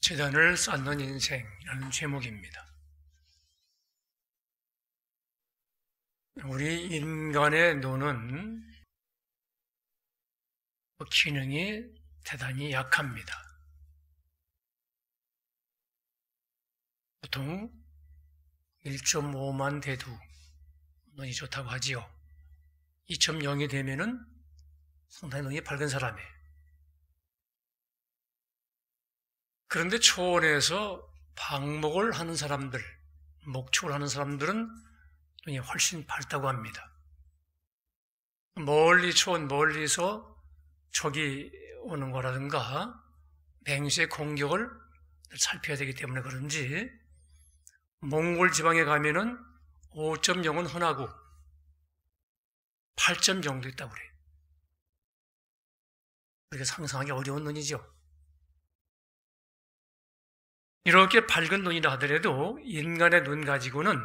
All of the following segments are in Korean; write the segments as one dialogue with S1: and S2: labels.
S1: 제단을 쌓는 인생이라는 제목입니다. 우리 인간의 눈은 기능이 대단히 약합니다. 보통 1.5만 돼도 눈이 좋다고 하지요. 2.0이 되면은 상당히 눈이 밝은 사람이에요. 그런데 초원에서 방목을 하는 사람들, 목축을 하는 사람들은 눈이 훨씬 밝다고 합니다. 초원 멀리서 적이 오는 거라든가 맹수의 공격을 살펴야 되기 때문에 그런지 몽골 지방에 가면은 5.0은 흔하고 8.0도 있다고 그래요. 우리가 상상하기 어려운 눈이죠. 이렇게 밝은 눈이라 하더라도 인간의 눈 가지고는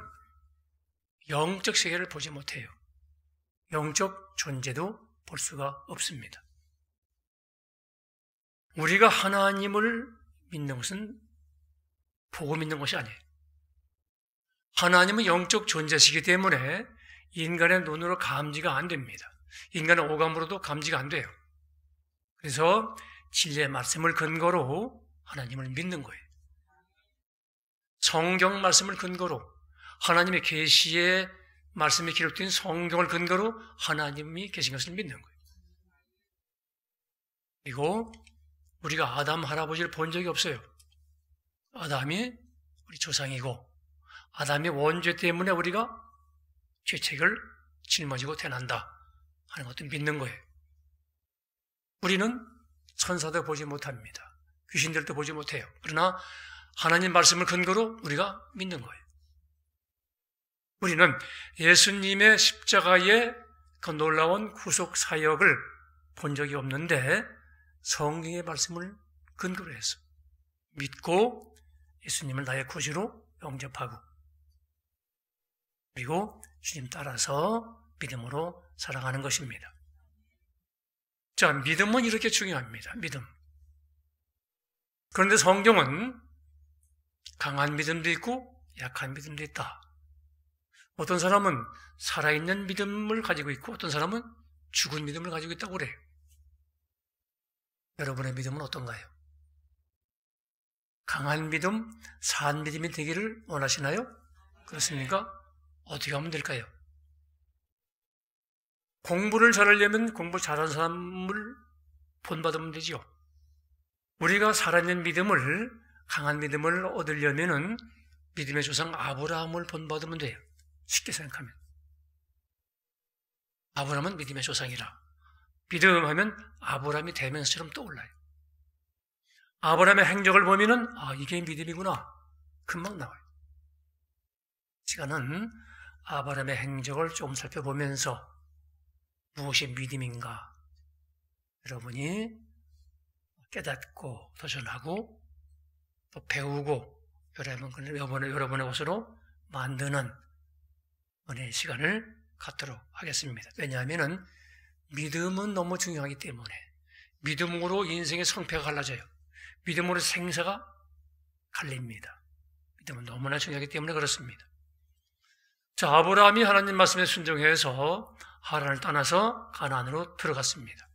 S1: 영적 세계를 보지 못해요. 영적 존재도 볼 수가 없습니다. 우리가 하나님을 믿는 것은 보고 믿는 것이 아니에요. 하나님은 영적 존재시기 때문에 인간의 눈으로 감지가 안 됩니다. 인간의 오감으로도 감지가 안 돼요. 그래서 진리의 말씀을 근거로 하나님을 믿는 거예요. 성경 말씀을 근거로 하나님의 계시의 말씀이 기록된 성경을 근거로 하나님이 계신 것을 믿는 거예요. 그리고 우리가 아담 할아버지를 본 적이 없어요. 아담이 우리 조상이고 아담의 원죄 때문에 우리가 죄책을 짊어지고 태어난다 하는 것도 믿는 거예요. 우리는 천사도 보지 못합니다. 귀신들도 보지 못해요. 그러나 하나님 말씀을 근거로 우리가 믿는 거예요. 우리는 예수님의 십자가의 그 놀라운 구속 사역을 본 적이 없는데 성경의 말씀을 근거로 해서 믿고 예수님을 나의 구주로 영접하고 그리고 주님 따라서 믿음으로 살아가는 것입니다. 자, 믿음은 이렇게 중요합니다. 믿음. 그런데 성경은 강한 믿음도 있고 약한 믿음도 있다. 어떤 사람은 살아있는 믿음을 가지고 있고 어떤 사람은 죽은 믿음을 가지고 있다고 그래요. 여러분의 믿음은 어떤가요? 강한 믿음, 산 믿음이 되기를 원하시나요? 그렇습니까? 어떻게 하면 될까요? 공부를 잘하려면 공부 잘하는 사람을 본받으면 되죠. 우리가 살아있는 믿음을, 강한 믿음을 얻으려면은 믿음의 조상 아브라함을 본받으면 돼요. 쉽게 생각하면. 아브라함은 믿음의 조상이라. 믿음하면 아브라함이 대면처럼 떠올라요. 아브라함의 행적을 보면은 이게 믿음이구나. 금방 나와요. 시간은 아브라함의 행적을 좀 살펴보면서 무엇이 믿음인가 여러분이 깨닫고 도전하고 또 배우고 여러분의 것으로 만드는 은혜의 시간을 갖도록 하겠습니다. 왜냐하면 믿음은 너무 중요하기 때문에 믿음으로 인생의 성패가 갈라져요. 믿음으로 생사가 갈립니다. 믿음은 너무나 중요하기 때문에 그렇습니다. 자, 아브라함이 하나님 말씀에 순종해서 하란을 떠나서 가나안으로 들어갔습니다.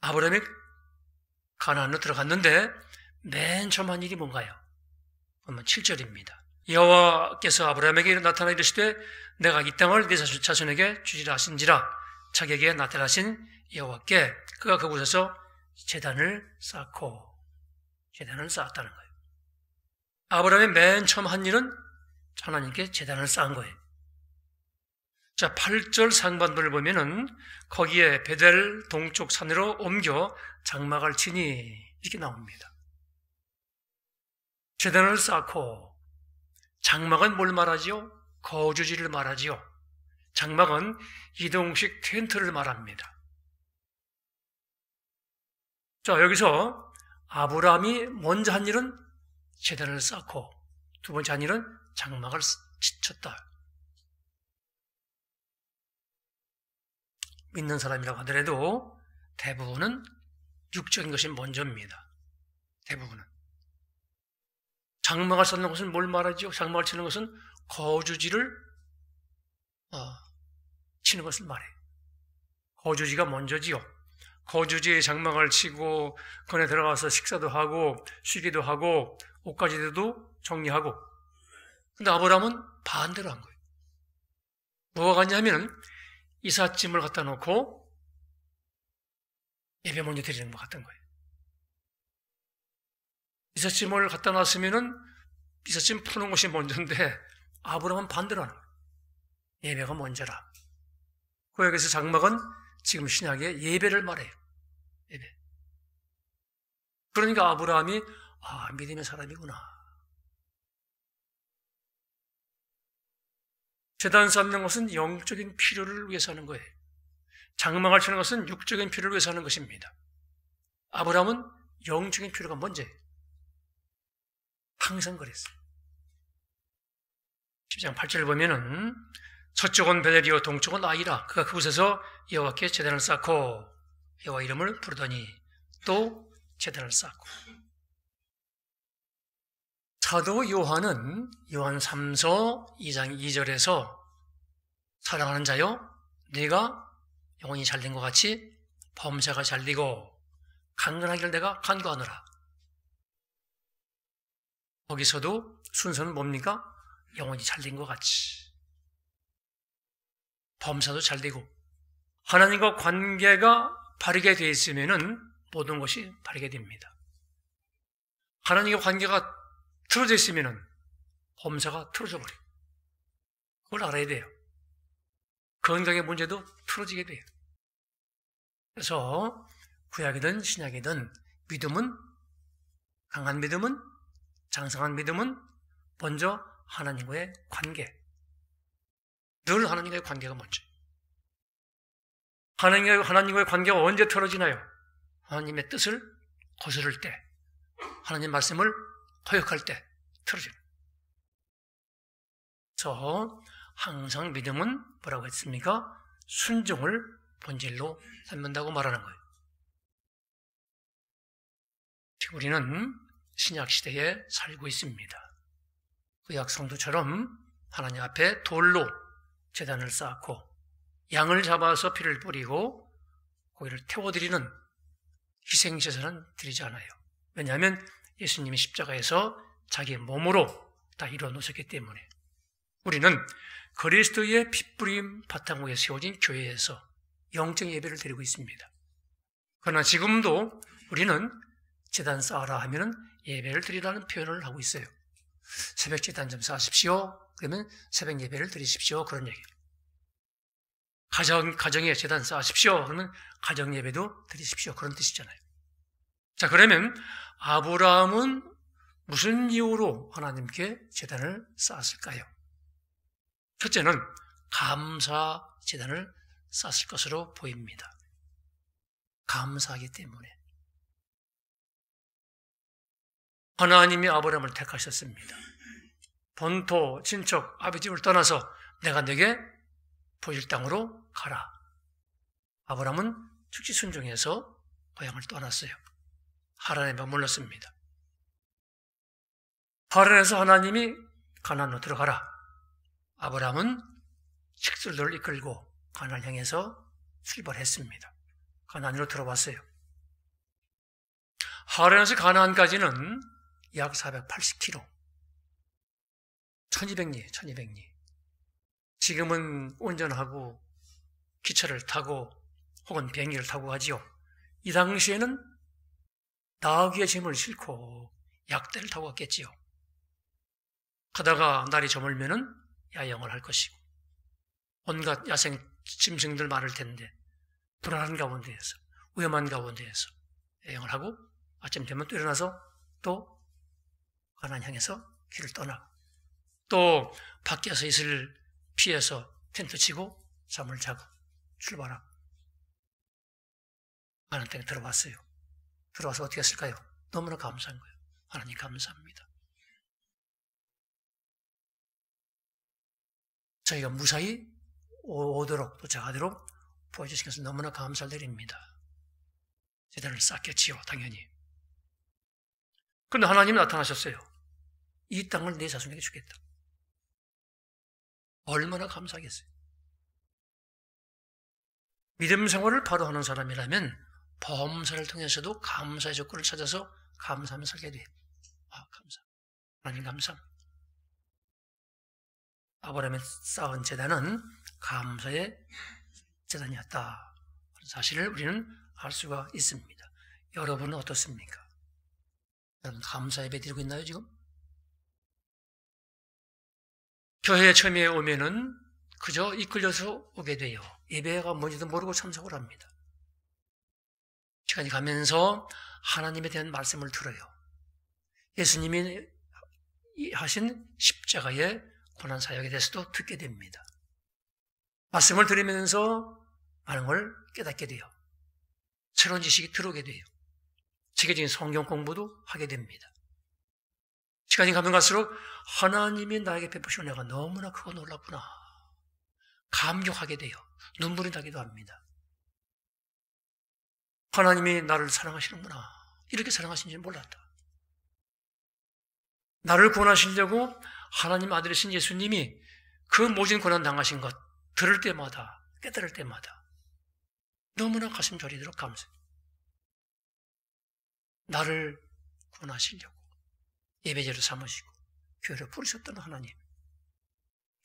S1: 아브라함이 가나안으로 들어갔는데 맨 처음 한 일이 뭔가요? 보면 7절입니다. 여호와께서 아브라함에게 나타나 이르시되 내가 이 땅을 네 자손에게 주리라 하신지라 자기에게 나타나신 여호와께 그가 그곳에서 제단을 쌓았다는 거예요. 아브라함이 맨 처음 한 일은 하나님께 제단을 쌓은 거예요. 자, 8절 상반부를 보면은 거기에 베델 동쪽 산으로 옮겨 장막을 치니 이렇게 나옵니다. 제단을 쌓고 장막은 뭘 말하지요? 거주지를 말하지요. 장막은 이동식 텐트를 말합니다. 자, 여기서 아브라함이 먼저 한 일은 제단을 쌓고 두 번째 한 일은 장막을 쳤다. 믿는 사람이라고 하더라도 대부분은 육적인 것이 먼저입니다. 대부분은. 장막을 쌓는 것은 뭘 말하죠? 장막을 치는 것은 거주지를 치는 것을 말해요. 거주지가 먼저지요. 거주지에 장막을 치고 그 안에 들어가서 식사도 하고 쉬기도 하고 옷가지도 정리하고. 근데 아브라함은 반대로 한 거예요. 뭐가 같냐면 이삿짐을 갖다 놓고 예배 먼저 드리는 것 같은 거예요. 이삿짐을 갖다 놨으면은 이삿짐 푸는 것이 먼저인데 아브라함은 반대로 하는 거예요. 예배가 먼저라. 그 여기서 장막은 지금 신약의 예배를 말해요. 예배. 그러니까 아브라함이 믿음의 사람이구나. 제단 쌓는 것은 영적인 필요를 위해서 하는 거예요. 장막을 치는 것은 육적인 필요를 위해서 하는 것입니다. 아브라함은 영적인 필요가 먼저예요. 항상 그랬어요. 10장 8절을 보면은 서쪽은 베델이요 동쪽은 아이라. 그가 그곳에서 여호와께 제단을 쌓고 여호와 이름을 부르더니 또 제단을 쌓고. 사도 요한은 요한 3서 2장 2절에서 사랑하는 자여 네가 영혼이 잘된 것 같이 범사가 잘되고 강건하기를 내가 간구하노라. 거기서도 순서는 뭡니까? 영혼이 잘된 것 같이 범사도 잘되고 하나님과 관계가 바르게 되어 있으면 모든 것이 바르게 됩니다. 하나님과 관계가 틀어져 있으면 범사가 틀어져 버려요. 그걸 알아야 돼요. 건강의 문제도 틀어지게 돼요. 그래서 구약이든 신약이든 믿음은, 강한 믿음은, 장성한 믿음은 먼저 하나님과의 관계. 늘 하나님과의 관계가 먼저. 하나님과의 관계가 언제 틀어지나요? 하나님의 뜻을 거스를 때, 하나님 말씀을 거역할 때 틀어져요. 그래서 항상 믿음은 뭐라고 했습니까? 순종을 본질로 삼는다고 말하는 거예요. 지금 우리는 신약시대에 살고 있습니다. 구약 성도처럼 하나님 앞에 돌로 제단을 쌓고 양을 잡아서 피를 뿌리고 고기를 태워드리는 희생제사는 드리지 않아요. 왜냐하면 예수님이 십자가에서 자기 몸으로 다 이루어 놓으셨기 때문에. 우리는 그리스도의 핏부림 바탕 위에 세워진 교회에서 영적 예배를 드리고 있습니다. 그러나 지금도 우리는 제단 쌓아라 하면은 예배를 드리라는 표현을 하고 있어요. 새벽 제단 좀 쌓으십시오. 그러면 새벽 예배를 드리십시오. 그런 얘기예요. 가정에 제단 쌓으십시오. 그러면 가정 예배도 드리십시오. 그런 뜻이잖아요. 자, 그러면 아브라함은 무슨 이유로 하나님께 제단을 쌓았을까요? 첫째는 감사 제단을 쌓았을 것으로 보입니다. 감사하기 때문에. 하나님이 아브라함을 택하셨습니다. 본토, 친척, 아버지를 떠나서 내가 네게 보일 땅으로 가라. 아브라함은 즉시 순종해서 고향을 떠났어요. 하란에 머물렀습니다. 하란에서 하나님이 가나안으로 들어가라. 아브라함은 식술들을 이끌고 가나안을 향해서 출발했습니다. 가나안으로 들어왔어요. 하란에서 가나안까지는 약 480km. 1200리. 지금은 운전하고 기차를 타고 혹은 비행기를 타고 가지요. 이 당시에는 나귀의 짐을 싣고 약대를 타고 갔겠지요. 가다가 날이 저물면은 야영을 할 것이고 온갖 야생 짐승들 많을 텐데 불안한 가운데에서 위험한 가운데에서 야영을 하고 아침 되면 또 일어나서 또 가나안 향해서 길을 떠나고 또 밖에서 이슬 피해서 텐트 치고 잠을 자고 출발하고 가나안 땅에 들어왔어요. 들어와서 어떻게 했을까요? 너무나 감사한 거예요. 하나님 감사합니다. 저희가 무사히 오도록 도착하도록 보여주신 것을 너무나 감사드립니다. 제단을 쌓겠지요, 당연히. 그런데 하나님이 나타나셨어요. 이 땅을 내 자손에게 주겠다. 얼마나 감사하겠어요. 믿음 생활을 바로 하는 사람이라면 범사를 통해서도 감사의 조건을 찾아서 감사하며 살게 돼요. 감사. 하나님 감사. 아브라함이 쌓은 제단은 감사의 제단이었다. 사실을 우리는 알 수가 있습니다. 여러분은 어떻습니까? 여러분 감사 예배 드리고 있나요 지금? 교회에 처음에 오면은 그저 이끌려서 오게 돼요. 예배가 뭔지도 모르고 참석을 합니다. 시간이 가면서 하나님에 대한 말씀을 들어요. 예수님이 하신 십자가의 고난 사역에 대해서도 듣게 됩니다. 말씀을 들으면서 많은 걸 깨닫게 돼요. 새로운 지식이 들어오게 돼요. 세계적인 성경 공부도 하게 됩니다. 시간이 가면 갈수록 하나님이 나에게 베푸신 은혜가 너무나 크고 놀랍구나. 감격하게 돼요. 눈물이 나기도 합니다. 하나님이 나를 사랑하시는구나. 이렇게 사랑하신지 몰랐다. 나를 구원하시려고 하나님 아들이신 예수님이 그 모진 고난 당하신 것 들을 때마다 깨달을 때마다 너무나 가슴 저리도록 감사해요. 나를 구원하시려고 예배제로 삼으시고 교회를 부르셨던 하나님,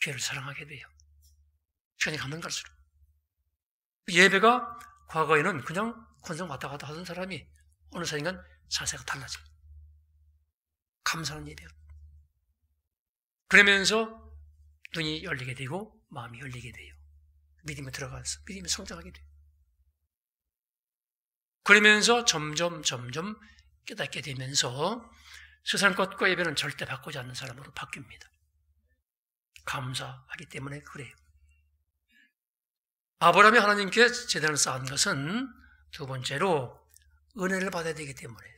S1: 교회를 사랑하게 돼요. 시간이 가면 갈수록 예배가 과거에는 그냥 권성 왔다 갔다 하던 사람이 어느 순간 자세가 달라져요. 감사하는 예배요. 그러면서 눈이 열리게 되고 마음이 열리게 돼요. 믿음에 들어가서 믿음이 성장하게 돼요. 그러면서 점점 깨닫게 되면서 세상 것과 예배는 절대 바꾸지 않는 사람으로 바뀝니다. 감사하기 때문에 그래요. 아브라함이 하나님께 제단을 쌓은 것은 두 번째로 은혜를 받아야 되기 때문에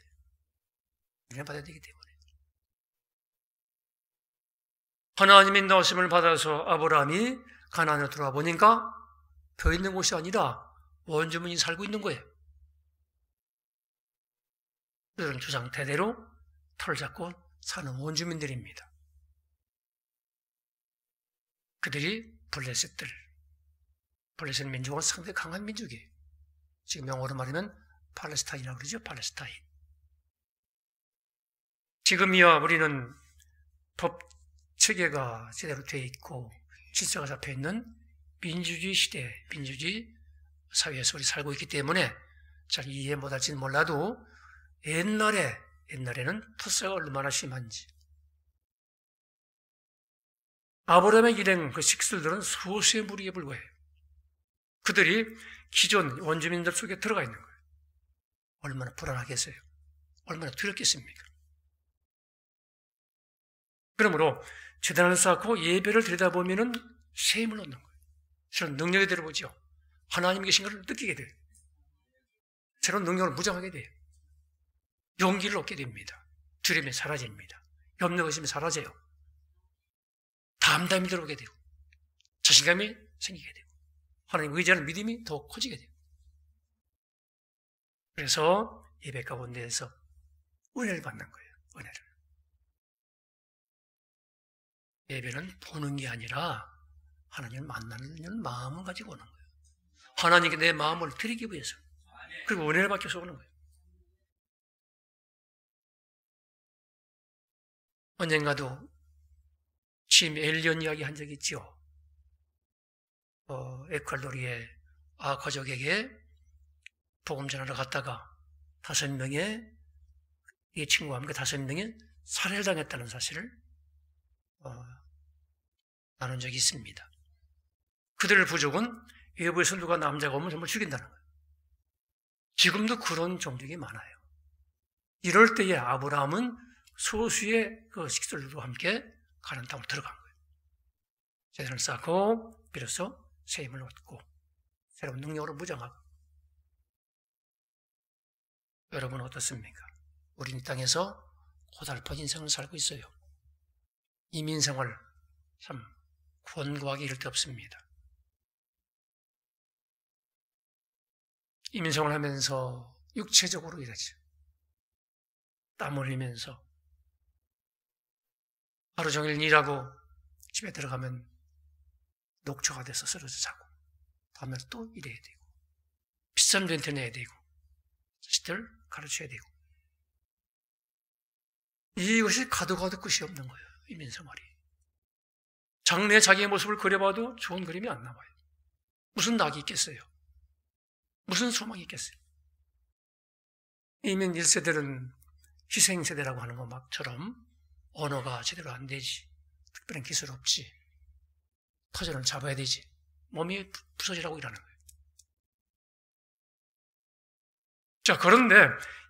S1: 하나님의 인도하심을 받아서 아브라함이 가나안으로 들어가 보니까 벼 있는 곳이 아니라 원주민이 살고 있는 거예요. 그들은 주장 대대로 털을 잡고 사는 원주민들입니다. 그들이 블레셋 민족은 상당히 강한 민족이에요. 지금 영어로 말하면 팔레스타인이라고 그러죠. 팔레스타인. 지금이야 우리는 법 체계가 제대로 되어 있고 질서가 잡혀 있는 민주주의 시대, 민주주의 사회에서 우리 살고 있기 때문에 잘 이해 못할지는 몰라도 옛날에는 토사가 얼마나 심한지. 아브라함의 일행 그 식술들은 소수의 무리에 불과해요. 그들이 기존 원주민들 속에 들어가 있는 거예요. 얼마나 불안하겠어요? 얼마나 두렵겠습니까? 그러므로 제단을 쌓고 예배를 드리다 보면은 새 힘을 얻는 거예요. 새로운 능력이 들어보죠. 하나님 계신 것을 느끼게 돼요. 새로운 능력을 무장하게 돼요. 용기를 얻게 됩니다. 두려움이 사라집니다. 염려 의심이 사라져요. 담담히 들어오게 되고 자신감이 생기게 되고 하나님 의지하는 믿음이 더 커지게 돼요. 그래서 예배 가운데에서 은혜를 받는 거예요. 은혜를. 예배는 보는 게 아니라 하나님을 만나는 마음을 가지고 오는 거예요. 하나님께 내 마음을 드리기 위해서. 그리고 은혜를 받기 위해서 오는 거예요. 언젠가도 짐 엘리언 이야기 한 적이 있죠. 에콰도르의 가족에게 복음 전하러 갔다가 5명의 이 친구와 함께 5명이 살해를 당했다는 사실을 나눈 적이 있습니다. 그들의 부족은 외부에서 누가 남자가 오면 정말 죽인다는 거예요. 지금도 그런 종족이 많아요. 이럴 때에 아브라함은 소수의 그 식솔들과 함께 가나안 땅으로 들어간 거예요. 제단을 쌓고 비로소 새 힘을 얻고 새로운 능력으로 무장하고. 여러분은 어떻습니까? 우리 이 땅에서 고달픈 인생을 살고 있어요. 이민생활 참 권고하기 이를 데 없습니다. 이민생활 하면서 육체적으로 일하죠. 땀 흘리면서 하루 종일 일하고 집에 들어가면 녹초가 돼서 쓰러져 자고 다음날 또 일해야 되고 비싼 렌트 내야 되고 자식들 가르쳐야 되고 이것이 가도 끝이 없는 거예요. 이 민생활이. 장래에 자기의 모습을 그려봐도 좋은 그림이 안 나와요. 무슨 낙이 있겠어요? 무슨 소망이 있겠어요? 이민 1세들은 희생세대라고 하는 것처럼 언어가 제대로 안 되지, 특별한 기술 없지, 터전을 잡아야 되지, 몸이 부서지라고 일하는 거예요. 자, 그런데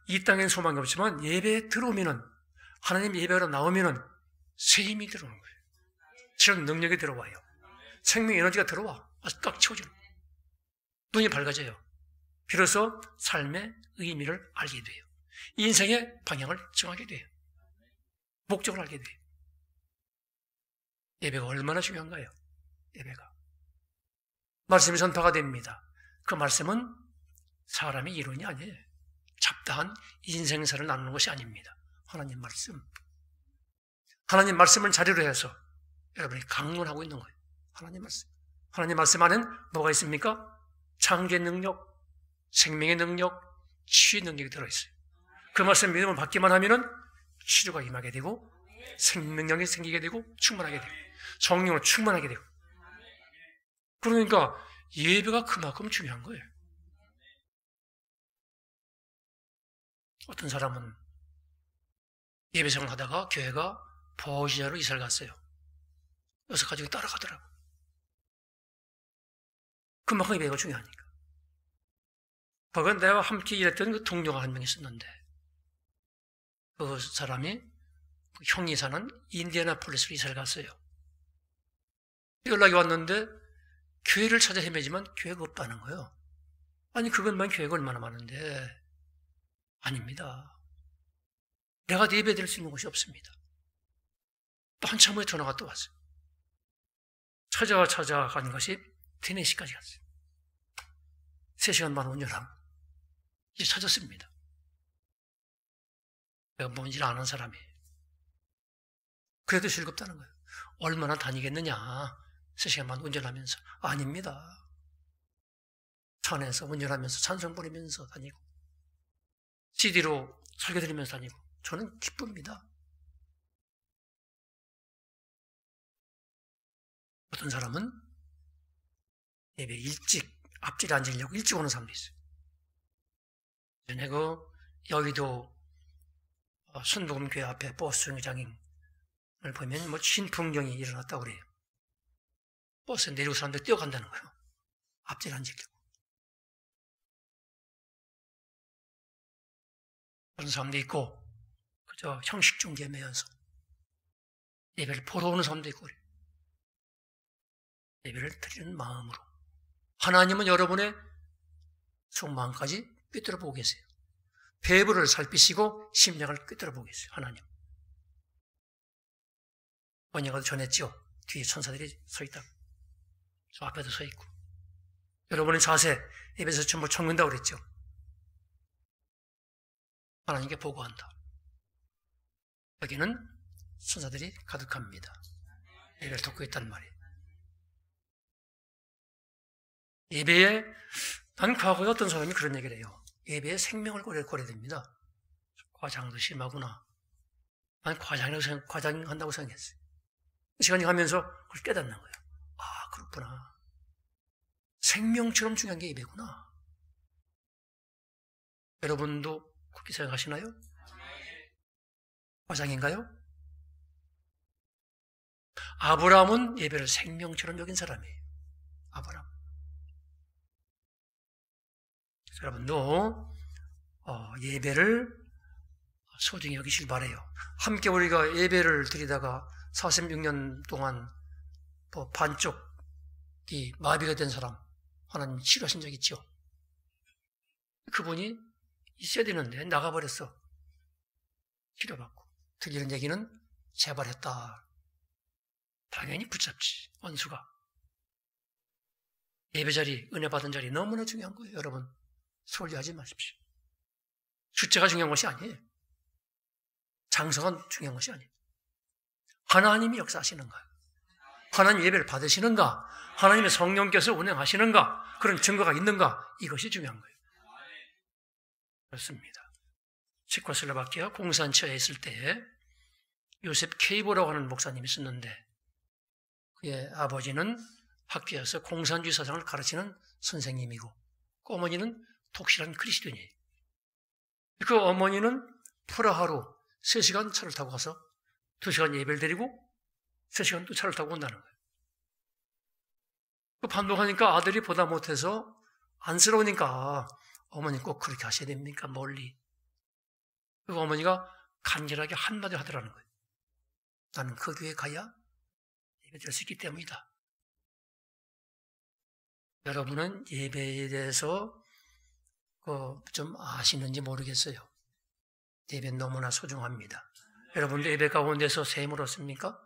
S1: 이 땅엔 소망이 없지만 예배에 들어오면은, 하나님 예배로 나오면은 새 힘이 들어오는 거예요. 새로운 능력이 들어와요. 생명 에너지가 들어와. 아주 꽉 채워지는 거예요. 눈이 밝아져요. 비로소 삶의 의미를 알게 돼요. 인생의 방향을 정하게 돼요. 목적을 알게 돼요. 예배가 얼마나 중요한가요? 예배가. 말씀이 전파가 됩니다. 그 말씀은 사람의 이론이 아니에요. 잡다한 인생사를 나누는 것이 아닙니다. 하나님 말씀. 하나님 말씀을 자료로 해서 여러분이 강론하고 있는 거예요. 하나님 말씀. 하나님 말씀 안에는 뭐가 있습니까? 창조의 능력, 생명의 능력, 치유의 능력이 들어있어요. 그 말씀 믿음을 받기만 하면은 치료가 임하게 되고 생명력이 생기게 되고 충만하게 되고 성령으로 충만하게 되고 그러니까 예배가 그만큼 중요한 거예요. 어떤 사람은 예배 생활하다가 교회가 보호지자로 이사를 갔어요. 여기서 가지고 따라가더라고. 그만큼 예배가 중요하니까. 그건 내가 함께 일했던 그 동료가 한 명 있었는데 그 사람이 형이 사는 인디애나폴리스로 이사를 갔어요. 연락이 왔는데 교회를 찾아 헤매지만 교회가 없다는 거예요. 아니 그것만 교회가 얼마나 많은데. 아닙니다. 내가 예배 드릴 수 있는 곳이 없습니다. 또 한참 후에 전화가 또 왔어요. 찾아간 것이 테네시까지 갔어요. 3시간 반 운전하고 이제 찾았습니다. 내가 뭔지를 아는 사람이에요. 그래도 즐겁다는 거예요. 얼마나 다니겠느냐. 3시간 반 운전하면서. 아닙니다. 차 안에서 운전하면서 찬송 부리면서 다니고 CD로 설교 들으면서 다니고 저는 기쁩니다. 어떤 사람은 예배 일찍 앞줄에 앉으려고 일찍 오는 사람도 있어요. 전에 그 여의도 순복음교회 앞에 버스 정류장을 보면 뭐 신풍경이 일어났다고 그래요. 버스에 내리고 사람들이 뛰어간다는 거예요. 앞줄에 앉으려고. 그런 사람도 있고 그저 형식 중계에 매여서 예배를 보러 오는 사람도 있고 그래요. 예배를 드리는 마음으로 하나님은 여러분의 속마음까지 꿰뚫어 보고 계세요. 배부를 살피시고 심령을 꿰뚫어 보고 계세요. 하나님. 언니가 전했죠. 뒤에 천사들이 서 있다. 저 앞에도 서 있고 여러분의 자세 예배에서 전부 청는다고 그랬죠. 하나님께 보고한다. 여기는 천사들이 가득합니다. 예배를 돕고 있단 말이에요. 예배에 난 과거에 어떤 사람이 그런 얘기를 해요. 예배에 생명을 고려야 됩니다. 과장도 심하구나. 난 과장한다고 생각했어요. 시간이 가면서 그걸 깨닫는 거예요. 아, 그렇구나. 생명처럼 중요한 게 예배구나. 여러분도 그렇게 생각하시나요? 과장인가요? 아브라함은 예배를 생명처럼 여긴 사람이에요. 아브라함. 여러분도 예배를 소중히 여기시길 바라요. 함께 우리가 예배를 드리다가 46년 동안 반쪽이 마비가 된 사람 하나님 치료하신 적 있죠? 그분이 있어야 되는데 나가버렸어. 치료받고. 들리는 얘기는 재발했다. 당연히 붙잡지. 원수가. 예배자리, 은혜 받은 자리 너무나 중요한 거예요. 여러분 소홀히하지 마십시오. 숫자가 중요한 것이 아니에요. 장소가 중요한 것이 아니에요. 하나님이 역사하시는가? 하나님 예배를 받으시는가? 하나님의 성령께서 운행하시는가? 그런 증거가 있는가? 이것이 중요한 거예요. 그렇습니다. 체코슬로바키아 공산처에 있을 때 요셉 케이보라고 하는 목사님이 있었는데 그의 아버지는 학교에서 공산주의 사상을 가르치는 선생님이고 그 어머니는 독실한 그리스도인이에요. 그 어머니는 프라하로 3시간 차를 타고 가서 2시간 예배를 드리고 3시간 또 차를 타고 온다는 거예요. 그 반복하니까 아들이 보다 못해서 안쓰러우니까 어머니 꼭 그렇게 하셔야 됩니까? 멀리. 그 어머니가 간절하게 한마디 하더라는 거예요. 나는 그 교회에 가야 예배 드릴 수 있기 때문이다. 여러분은 예배에 대해서 좀 아시는지 모르겠어요. 예배는 너무나 소중합니다. 여러분도 예배 가운데서 세임을 얻습니까?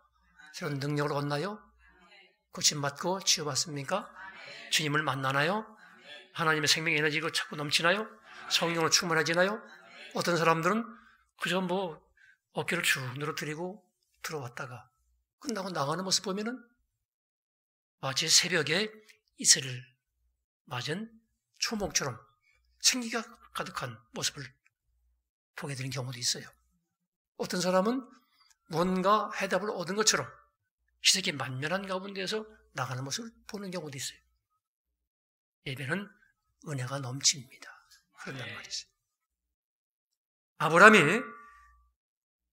S1: 새로운 능력을 얻나요? 고침받고 치유받습니까? 주님을 만나나요? 하나님의 생명 에너지가 자꾸 넘치나요? 성령으로 충만해지나요? 어떤 사람들은 그저 어깨를 쭉 늘어뜨리고 들어왔다가 끝나고 나가는 모습 보면은 마치 새벽에 이슬을 맞은 초목처럼 생기가 가득한 모습을 보게 되는 경우도 있어요. 어떤 사람은 뭔가 해답을 얻은 것처럼 희색이 만면한 가운데에서 나가는 모습을 보는 경우도 있어요. 예배는 은혜가 넘칩니다. 그런단 말이죠. 아브라함이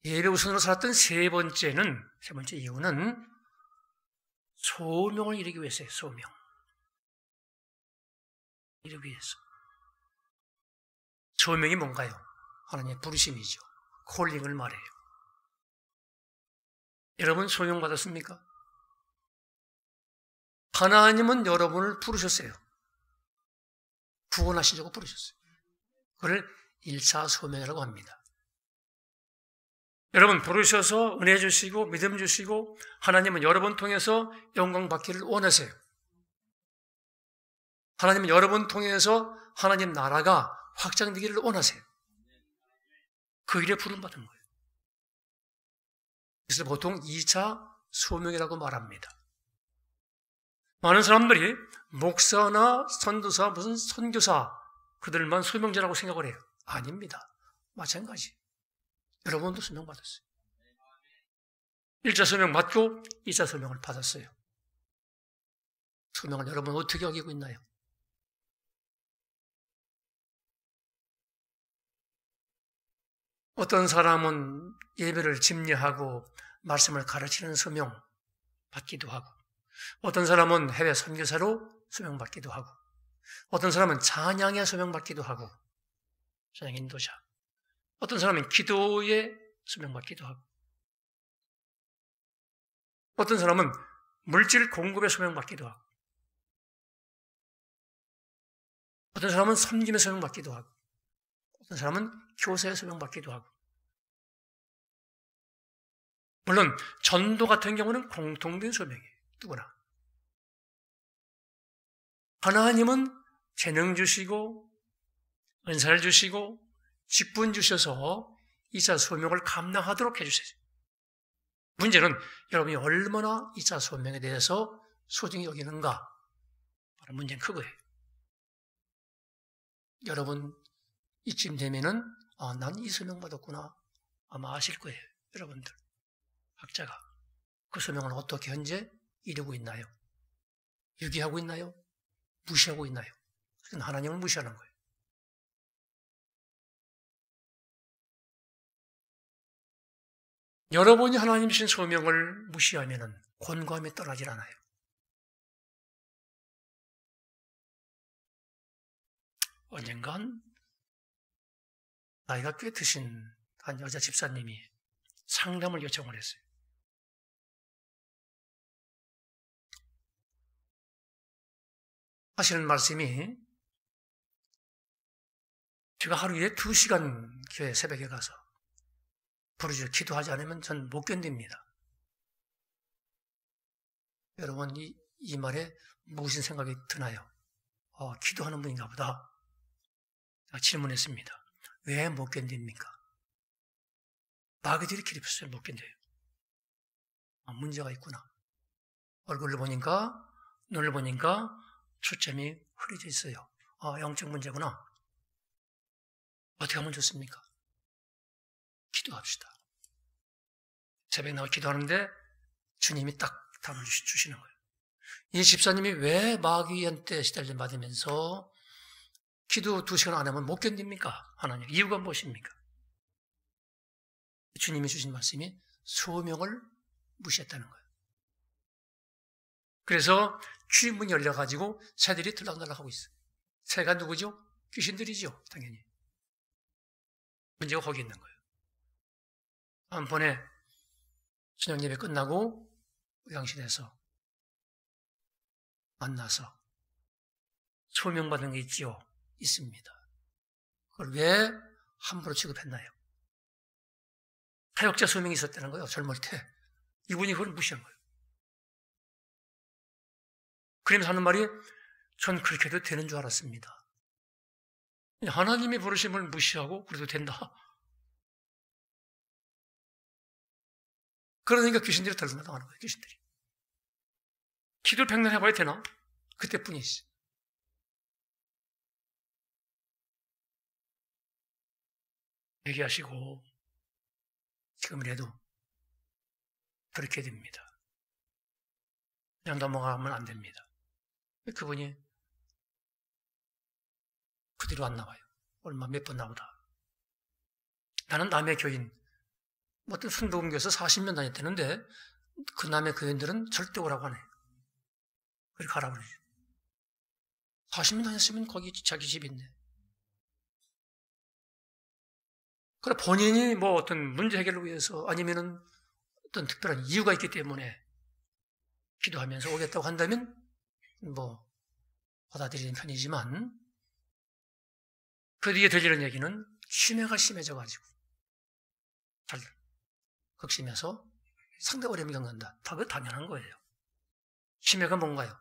S1: 예배 우선으로 살았던 세 번째 이유는 소명을 이루기 위해서예요. 소명. 이루기 위해서. 소명이 뭔가요? 하나님의 부르심이죠. 콜링을 말해요. 여러분 소명 받았습니까? 하나님은 여러분을 부르셨어요. 구원하시려고 부르셨어요. 그걸 1차 소명이라고 합니다. 여러분 부르셔서 은혜 주시고 믿음 주시고 하나님은 여러분 통해서 영광 받기를 원하세요. 하나님은 여러분 통해서 하나님 나라가 확장되기를 원하세요. 그 일에 부름받은 거예요. 그래서 보통 2차 소명이라고 말합니다. 많은 사람들이 목사나 선도사, 무슨 선교사 그들만 소명자라고 생각을 해요. 아닙니다. 마찬가지. 여러분도 소명 받았어요. 1차 소명 받고 2차 소명을 받았어요. 소명을 여러분 어떻게 여기고 있나요? 어떤 사람은 예배를 집례하고 말씀을 가르치는 소명 받기도 하고 어떤 사람은 해외 선교사로 소명 받기도 하고 어떤 사람은 찬양에 소명 받기도 하고 찬양 인도자 어떤 사람은 기도에 소명 받기도 하고 어떤 사람은 물질 공급에 소명 받기도 하고 어떤 사람은 섬김에 소명 받기도 하고 어떤 사람은 교사에 소명 받기도 하고 물론 전도 같은 경우는 공통된 소명이에요. 누구나. 하나님은 재능 주시고 은사를 주시고 직분 주셔서 2차 소명을 감당하도록 해주세요. 문제는 여러분이 얼마나 2차 소명에 대해서 소중히 여기는가. 바로 문제는 그거예요. 여러분 이쯤 되면은 난 이 소명 받았구나 아마 아실 거예요. 여러분들 각자가 그 소명을 어떻게 현재 이루고 있나요? 유기하고 있나요? 무시하고 있나요? 그건 하나님을 무시하는 거예요. 여러분이 하나님 주신 소명을 무시하면 권고함이 떠나질 않아요. 언젠간 나이가 꽤 드신 한 여자 집사님이 상담을 요청을 했어요. 하시는 말씀이 제가 하루에 2시간 교회 새벽에 가서 부르짖어 기도하지 않으면 전 못 견딥니다. 여러분 이 말에 무슨 생각이 드나요? 기도하는 분인가 보다. 제가 질문했습니다. 왜 못 견딥니까? 마귀들이 기립했어요. 못 견뎌요. 문제가 있구나. 얼굴을 보니까, 눈을 보니까 초점이 흐려져 있어요. 영적 문제구나. 어떻게 하면 좋습니까? 기도합시다. 새벽에 나와 기도하는데 주님이 딱 답을 주시는 거예요. 이 집사님이 왜 마귀한테 시달림 받으면서 기도 2시간 안 하면 못 견딥니까? 하나님, 이유가 무엇입니까? 주님이 주신 말씀이 소명을 무시했다는 거예요. 그래서 주문이 열려가지고 새들이 들락날락하고 있어요. 새가 누구죠? 귀신들이죠, 당연히. 문제가 거기 있는 거예요. 한번에 저녁 예배 끝나고 의향실에서 만나서 소명받은 게 있지요? 있습니다. 그걸 왜 함부로 취급했나요? 타역자 소명이 있었다는 거예요. 젊을 때. 이분이 그걸 무시한 거예요. 그러면서 하는 말이 전 그렇게 해도 되는 줄 알았습니다. 하나님의 부르심을 무시하고 그래도 된다. 그러니까 귀신들이 덜나당하는 거예요. 귀신들이. 기도를 100년 해봐야 되나? 그때뿐이지. 얘기하시고 지금이라도 그렇게 됩니다. 그냥 넘어가면 안 됩니다. 그분이 그 뒤로 안 나와요. 얼마 몇 번 나오다. 나는 남의 교인, 어떤 순복음교에서 40년 다녔다는데 그 남의 교인들은 절대 오라고 하네. 그렇게 가라고 그러죠. 40년 다녔으면 거기 자기 집 있네. 그래 본인이 뭐 어떤 문제 해결을 위해서 아니면은 어떤 특별한 이유가 있기 때문에 기도하면서 오겠다고 한다면 뭐 받아들이는 편이지만 그 뒤에 들리는 얘기는 치매가 심해져가지고 잘 극심해서 상대 어려움이 겪는다. 그거 당연한 거예요. 치매가 뭔가요?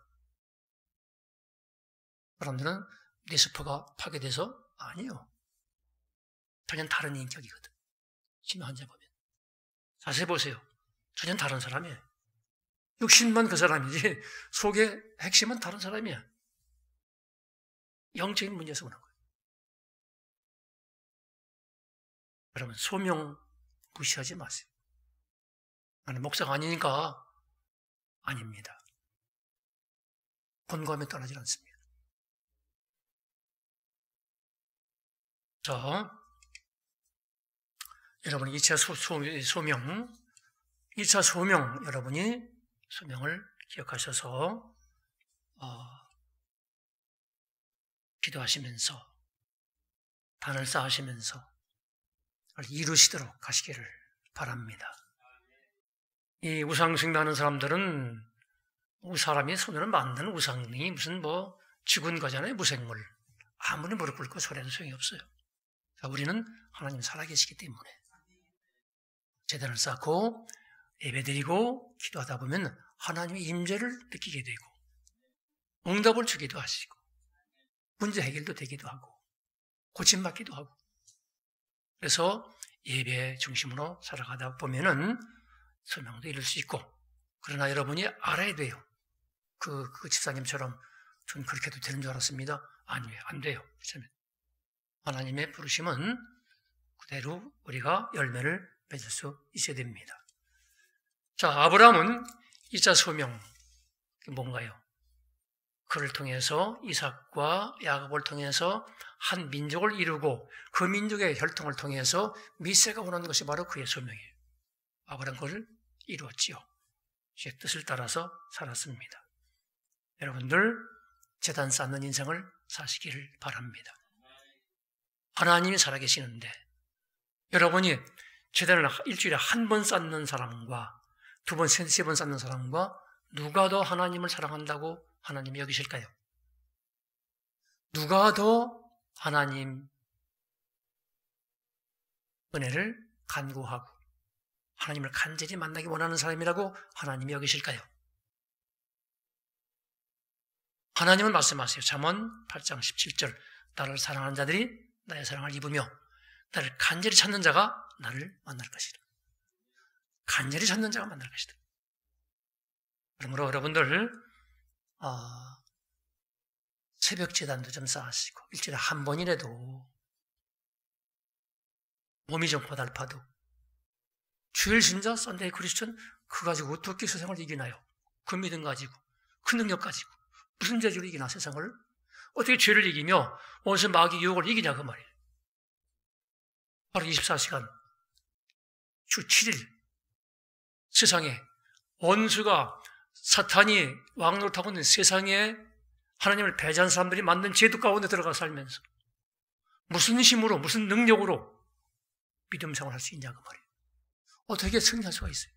S1: 사람들은 뇌세포가 파괴돼서 아니요. 전혀 다른 인격이거든. 치매 환자 보면. 자세히 보세요. 전혀 다른 사람이에요. 육신만 그 사람이지 속의 핵심은 다른 사람이야. 영적인 문제에서 오는 거예요. 여러분 소명 무시하지 마세요. 나는 목사가 아니니까 아닙니다. 권고하면 떠나질 않습니다. 자, 여러분 2차 소명 2차 소명 여러분이 소명을 기억하셔서 기도하시면서 단을 쌓으시면서 이루시도록 하시기를 바랍니다. 이 우상 숭배하는 사람들은 사람이 손으로 만든 우상이 무슨 뭐 죽은 거잖아요. 무생물. 아무리 무릎 꿇고 소리해도 소용이 없어요. 우리는 하나님 살아계시기 때문에 제단을 쌓고 예배드리고 기도하다 보면 하나님의 임재를 느끼게 되고 응답을 주기도 하시고 문제 해결도 되기도 하고 고침받기도 하고 그래서 예배 중심으로 살아가다 보면은 소명도 이룰 수 있고 그러나 여러분이 알아야 돼요. 그 집사님처럼 전 그렇게 해도 되는 줄 알았습니다. 아니에요. 안 돼요. 하나님의 부르심은 그대로 우리가 열매를 맺을 수 있어야 됩니다. 자, 아브라함은 2차 소명 뭔가요? 그를 통해서 이삭과 야곱을 통해서 한 민족을 이루고 그 민족의 혈통을 통해서 미세가 오는 것이 바로 그의 소명이에요. 아브라함은 그걸 이루었지요. 제 뜻을 따라서 살았습니다. 여러분들 제단 쌓는 인생을 사시기를 바랍니다. 하나님이 살아계시는데 여러분이 제단을 일주일에 한 번 쌓는 사람과 두 번, 세 번 쌓는 사람과 누가 더 하나님을 사랑한다고 하나님이 여기실까요? 누가 더 하나님 은혜를 간구하고 하나님을 간절히 만나기 원하는 사람이라고 하나님이 여기실까요? 하나님은 말씀하세요. 잠언 8장 17절 나를 사랑하는 자들이 나의 사랑을 입으며 나를 간절히 찾는 자가 나를 만날 것이라. 간절히 찾는 자가 만날 것이다. 그러므로 여러분들 새벽 제단도 좀 쌓으시고 일주일에 한 번이라도 몸이 좀 고달파도 주일 신자 썬데이 크리스천 그거 가지고 어떻게 세상을 이기나요? 그 믿음 가지고 그 능력 가지고 무슨 재주로 이기나 세상을? 어떻게 죄를 이기며 원수 마귀 유혹을 이기냐 그 말이에요. 바로 24시간 주 7일 세상에 원수가 사탄이 왕노릇하고 있는 세상에 하나님을 배제한 사람들이 만든 제도 가운데 들어가 살면서 무슨 힘으로 무슨 능력으로 믿음 생활을 할 수 있냐 그 말이에요. 어떻게 승리할 수가 있어요?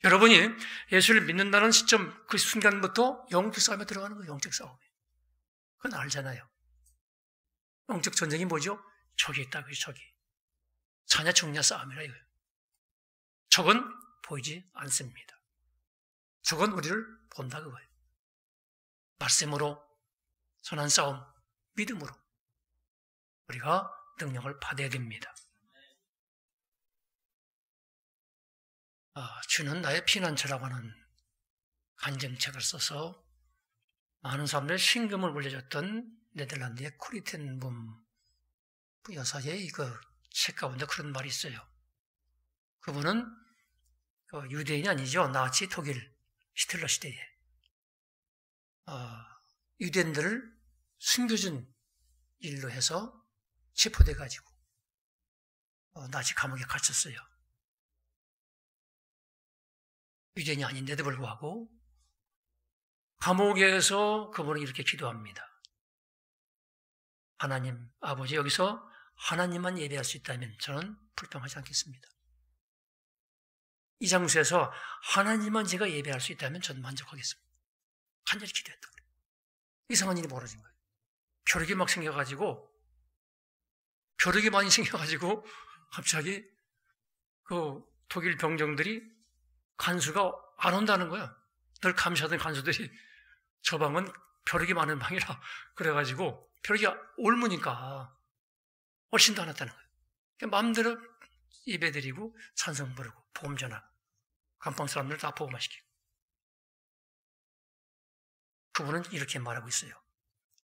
S1: 여러분이 예수를 믿는다는 시점 그 순간부터 영적 싸움에 들어가는 거예요. 영적 싸움에. 그건 알잖아요. 영적 전쟁이 뭐죠? 적이 있다. 그게 적이. 사냐 죽냐 싸움이라 이거예요. 적은 보이지 않습니다. 적은 우리를 본다 그거예요. 말씀으로 선한 싸움, 믿음으로 우리가 능력을 받아야 됩니다. 주는 나의 피난처라고 하는 간증책을 써서 많은 사람들의 신금을 올려줬던 네덜란드의 코리텐붐 여사의 그 책 가운데 그런 말이 있어요. 그분은 유대인이 아니죠. 나치 독일 히틀러 시대에 유대인들을 숨겨준 일로 해서 체포돼가지고 나치 감옥에 갇혔어요. 유대인이 아닌데도 불구하고 감옥에서 그분은 이렇게 기도합니다. 하나님, 아버지, 여기서 하나님만 예배할 수 있다면 저는 불평하지 않겠습니다. 이 장소에서 하나님만 제가 예배할 수 있다면 저는 만족하겠습니다. 간절히 기도했던 거예요. 이상한 일이 벌어진 거예요. 벼룩이 막 생겨가지고 벼룩이 많이 생겨가지고 갑자기 그 독일 병정들이 간수가 안 온다는 거야. 늘 감시하던 간수들이 저 방은 벼룩이 많은 방이라 그래가지고 벼룩이 옮으니까 훨씬 더 안 왔다는 거예요. 그러니까 마음대로 예배드리고 찬송 부르고 복음 전하고 감방 사람들 다 복음화시키고 그분은 이렇게 말하고 있어요.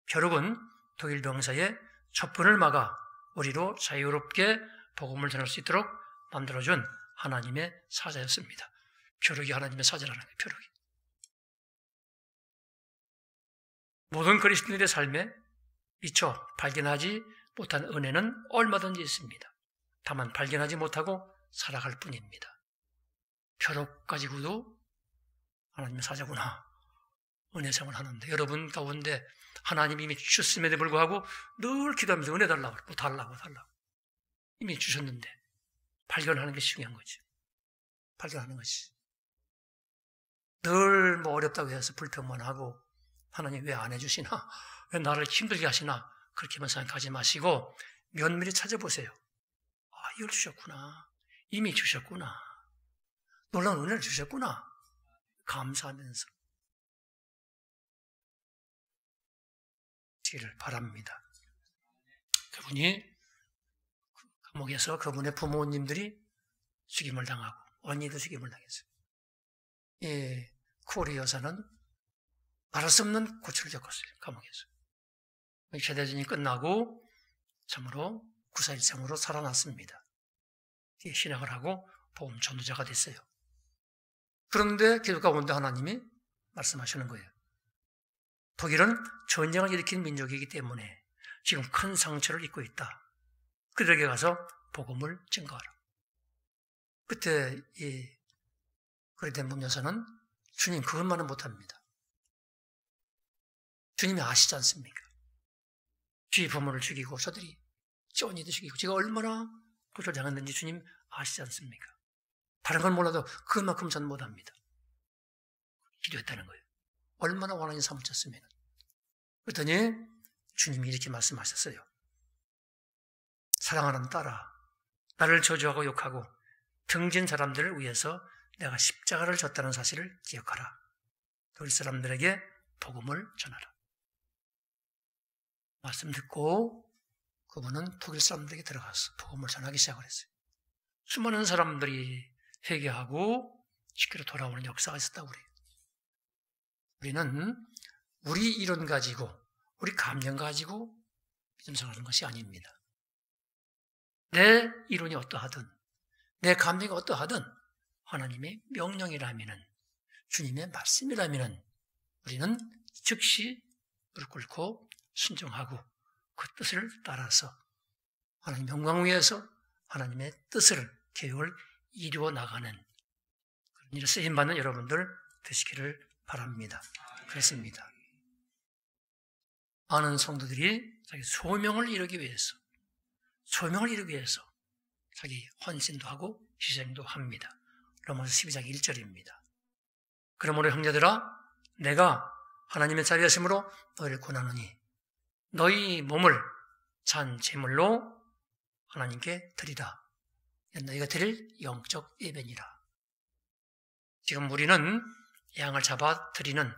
S1: 벼룩은 독일 병사의 촛불을 막아 우리로 자유롭게 복음을 전할 수 있도록 만들어준 하나님의 사자였습니다. 벼룩이 하나님의 사자라는 거예요. 벼룩이. 모든 그리스도인의 삶에 미처 발견하지 못한 은혜는 얼마든지 있습니다. 다만 발견하지 못하고 살아갈 뿐입니다. 벼룩 가지고도 하나님의 사자구나. 은혜 생활을 하는데 여러분 가운데 하나님이 이미 주셨음에도 불구하고 늘 기도하면서 은혜 달라고 뭐 달라고 이미 주셨는데 발견하는 게 중요한 거지. 발견하는 것이. 늘 뭐 어렵다고 해서 불평만 하고 하나님 왜 안 해주시나? 왜 나를 힘들게 하시나? 그렇게만 생각하지 마시고 면밀히 찾아보세요. 이걸 주셨구나. 이미 주셨구나. 놀라운 은혜를 주셨구나. 감사하면서 지기를 바랍니다. 그분이 감옥에서 그분의 부모님들이 죽임을 당하고 언니도 죽임을 당했어요. 쿠오리 여사는 말할 수 없는 고초를 겪었어요. 감옥에서. 최대전이 끝나고 참으로 구사일생으로 살아났습니다. 신학을 하고 복음 전도자가 됐어요. 그런데 기도 가운데 하나님이 말씀하시는 거예요. 독일은 전쟁을 일으킨 민족이기 때문에 지금 큰 상처를 입고 있다. 그들에게 가서 복음을 증거하라. 그때 이 그리덴붐 여사는 주님 그것만은 못합니다. 주님이 아시지 않습니까? 주의 부모를 죽이고 저들이 쩌니도 죽이고 제가 얼마나 그것을 당했는지 주님 아시지 않습니까? 다른 건 몰라도 그만큼 전 못합니다. 기도했다는 거예요. 얼마나 원하는 삶을 쳤으면. 그랬더니 주님이 이렇게 말씀하셨어요. 사랑하는 딸아, 나를 저주하고 욕하고 등진 사람들을 위해서 내가 십자가를 졌다는 사실을 기억하라. 독일 사람들에게 복음을 전하라. 말씀 듣고 그분은 독일 사람들에게 들어가서 복음을 전하기 시작을 했어요. 수많은 사람들이 회개하고 주께로 돌아오는 역사가 있었다고 그래요. 우리는 우리 이론 가지고, 우리 감정 가지고 믿음 생활하는 것이 아닙니다. 내 이론이 어떠하든, 내 감정이 어떠하든 하나님의 명령이라면은, 주님의 말씀이라면은 우리는 즉시 무릎 꿇고 순종하고 그 뜻을 따라서 하나님 영광 위에서 하나님의 뜻을, 계획을 이루어 나가는 그런 일에 쓰임받는 여러분들 되시기를 바랍니다. 그렇습니다. 많은 성도들이 자기 소명을 이루기 위해서 자기 헌신도 하고 희생도 합니다. 로마서 12장 1절입니다. 그러므로 형제들아, 내가 하나님의 자비하심으로 너희를 권하노니 너희 몸을 산 제물로 하나님께 드리라. 너희가 드릴 영적 예배니라. 지금 우리는 양을 잡아 드리는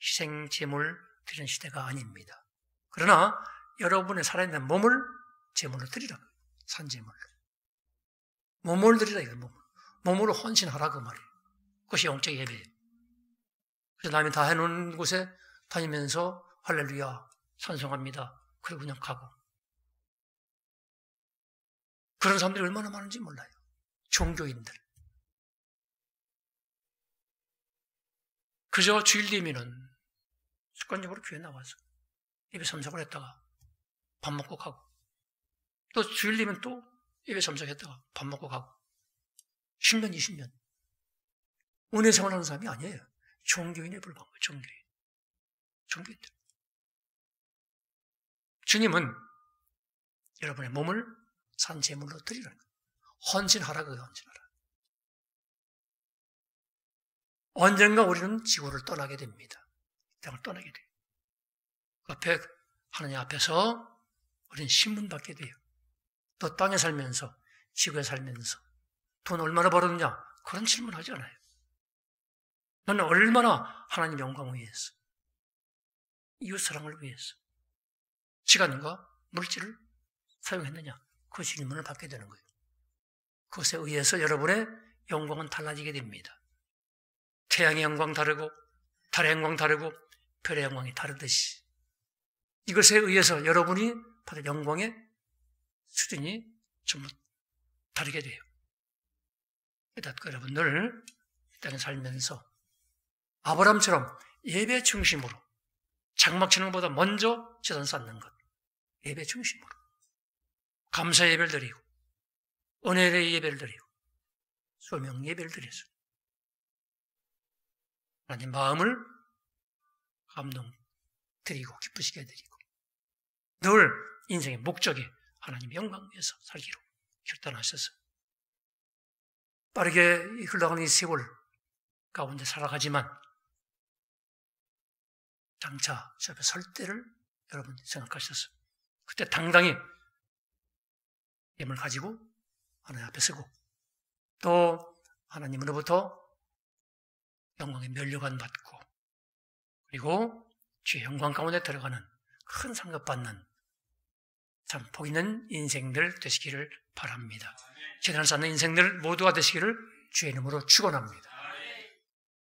S1: 희생 제물 드리는 시대가 아닙니다. 그러나 여러분의 살아있는 몸을 제물로 드리라. 산 제물로. 몸을 드리라. 이거 몸으로 헌신하라 그 말이에요. 그것이 영적 예배예요. 그래서 남이 다 해놓은 곳에 다니면서 할렐루야 찬송합니다. 그리고 그냥 가고. 그런 사람들이 얼마나 많은지 몰라요. 종교인들. 그저 주일 되면은 습관적으로 교회 나와서 예배 참석을 했다가 밥 먹고 가고, 또 주일 되면 또 예배 참석했다가 밥 먹고 가고, 10년, 20년. 은혜 생활하는 사람이 아니에요. 종교인에 불과한 거예요. 종교인들. 주님은 여러분의 몸을 산 제물로 드리라는 거예요. 헌신하라, 헌신하라. 언젠가 우리는 지구를 떠나게 됩니다. 땅을 떠나게 돼요. 그 앞에, 하나님 앞에서 우리는 신문받게 돼요. 또 땅에 살면서, 지구에 살면서 돈 얼마나 벌었느냐? 그런 질문 하지 않아요. 너는 얼마나 하나님 영광을 위해서, 이웃 사랑을 위해서 시간과 물질을 사용했느냐? 그 질문을 받게 되는 거예요. 그것에 의해서 여러분의 영광은 달라지게 됩니다. 태양의 영광 다르고 달의 영광 다르고 별의 영광이 다르듯이 이것에 의해서 여러분이 받은 영광의 수준이 전부 다르게 돼요. 그러니까 여러분들 이 땅에 살면서 아브라함처럼 예배 중심으로, 장막 치는 것보다 먼저 제단 쌓는 것, 예배 중심으로 감사 예배를 드리고 은혜의 예배를 드리고 소명 예배를 드려서 하나님 마음을 감동 드리고 기쁘시게 드리고 늘 인생의 목적이 하나님 영광 위해서 살기로 결단하셔서 빠르게 흘러가는 이 세월 가운데 살아가지만 장차 저 앞에 설 때를 여러분 생각하셔서 그때 당당히 힘을 가지고 하나님 앞에 서고 또 하나님으로부터 영광의 면류관 받고 그리고 주의 영광 가운데 들어가는 큰 상급 받는 참 복 있는 인생들 되시기를 바랍니다. 재단을 쌓는 인생들 모두가 되시기를 주의 이름으로 축원합니다.